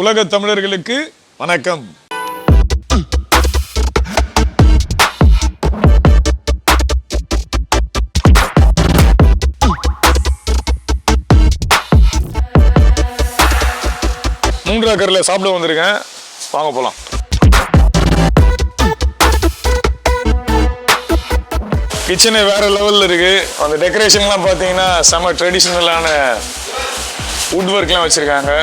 உலக தமிழர்களுக்கு வணக்கம். மூன்றாக்கரில் சாப்பிட வந்திருக்கேன், வாங்க போலாம். கிச்சனு வேற லெவலில் இருக்கு. அந்த டெக்கரேஷன்லாம் பார்த்தீங்கன்னா செம ட்ரெடிஷ்னலான வுட் ஒர்க்லாம் வச்சிருக்காங்க.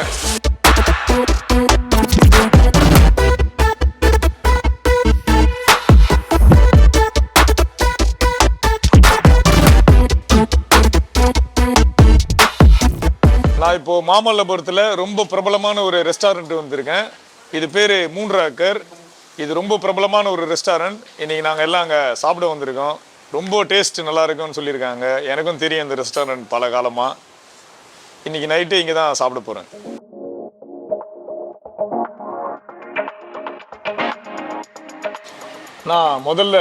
நான் இப்போ மாமல்லபுரத்தில் ரொம்ப பிரபலமான ஒரு ரெஸ்டாரண்ட் வந்திருக்கேன். இது பேர் மூன்ராக்கர். இது ரொம்ப பிரபலமான ஒரு ரெஸ்டாரண்ட். இன்னைக்கு நாங்கள் எல்லாம் அங்கே சாப்பிட வந்திருக்கோம். ரொம்ப டேஸ்ட் நல்லா இருக்குன்னு சொல்லியிருக்காங்க. எனக்கும் தெரியும் இந்த ரெஸ்டாரண்ட் பல காலமாக. இன்னைக்கு நைட்டு இங்கே தான் சாப்பிட போகிறேன். நான் முதல்ல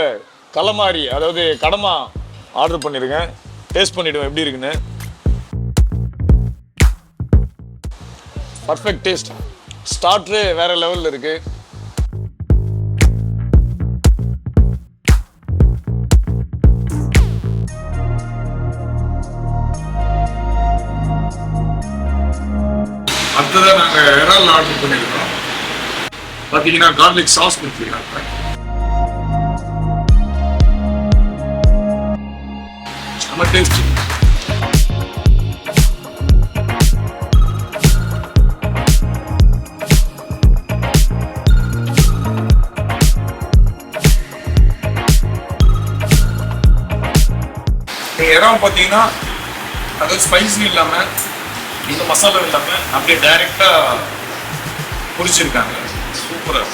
கலமாரி, அதாவது கடமா ஆர்டர் பண்ணியிருக்கேன். டேஸ்ட் பண்ணிவிடுவேன் எப்படி இருக்குன்னு. Perfect taste. ஸ்டார்ட்ரு வேற லெவலில் இருக்கு. அடுத்ததான் நாங்கள் இறால் ஆர்டர் பண்ணியிருக்கோம். பார்த்தீங்கன்னா கார்லிக் சாஸ் கொடுத்துருக்காங்க. நம்ம டேஸ்ட் இறால் பார்த்தீங்கன்னா அதாவது ஸ்பைசி இல்லாமல் இந்த மசாலா இல்லாமல் அப்படியே டைரெக்டாக பொரிச்சிருக்காங்க. சூப்பராக.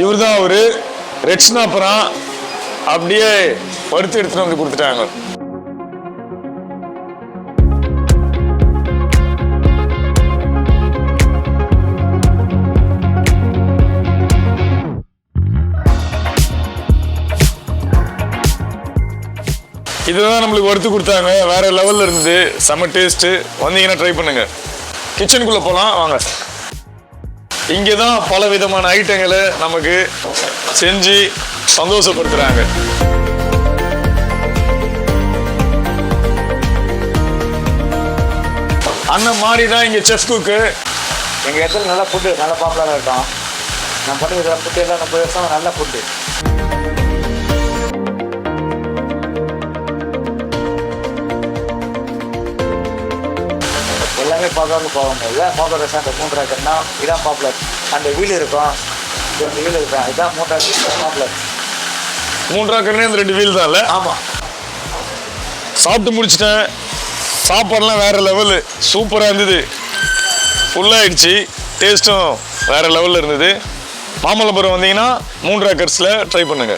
இவர் தான் ஒரு ரெட் ஸ்னாப்பரான் அப்படியே வறுத்து எடுத்துட்டு வந்து கொடுத்துட்டாங்க. இதுதான் நம்மளுக்கு வறுத்து கொடுத்தாங்க. வேற லெவலில் இருந்தது. செம்ம டேஸ்ட்டு. வந்தீங்கன்னா ட்ரை பண்ணுங்க. கிச்சனுக்குள்ளே போகலாம் வாங்க. இங்கே தான் பல விதமான ஐட்டங்களை நமக்கு செஞ்சு சந்தோஷப்படுத்துகிறாங்க. அண்ணன் மாதிரி தான் இங்கே செஃப் குக்கு. எங்கள் இடத்துல நல்ல ஃபுட்டு, நல்ல பாப்புலராக இருக்கும். நான் பண்ணுற ஃபுட்டு எல்லாம் 30 வருஷம் நல்ல ஃபுட்டு. எல்லாமே பார்க்க போவாங்க. இதான் பாப்புலர் ரெஸ்டாரண்ட் மூன்றாக்கர்னா. இதான் பாப்புலர். அந்த வீல் இருக்கும், 2 வீல் இருக்கும். இதுதான் மூன்றாக்கர் பாப்புலர். மூன்றாக்கர்னே அந்த 2 வீல் தான் இல்லை? ஆமாம். சாப்பிட்டு முடிச்சிட்டேன். சாப்பாடுலாம் வேற லெவலு. சூப்பராக இருந்தது. ஃபுல்லாகிடுச்சு. டேஸ்ட்டும் வேற லெவலில் இருந்தது. மாமல்லபுரம் வந்தீங்கன்னா மூன்றாக்கர்ஸில் ட்ரை பண்ணுங்க.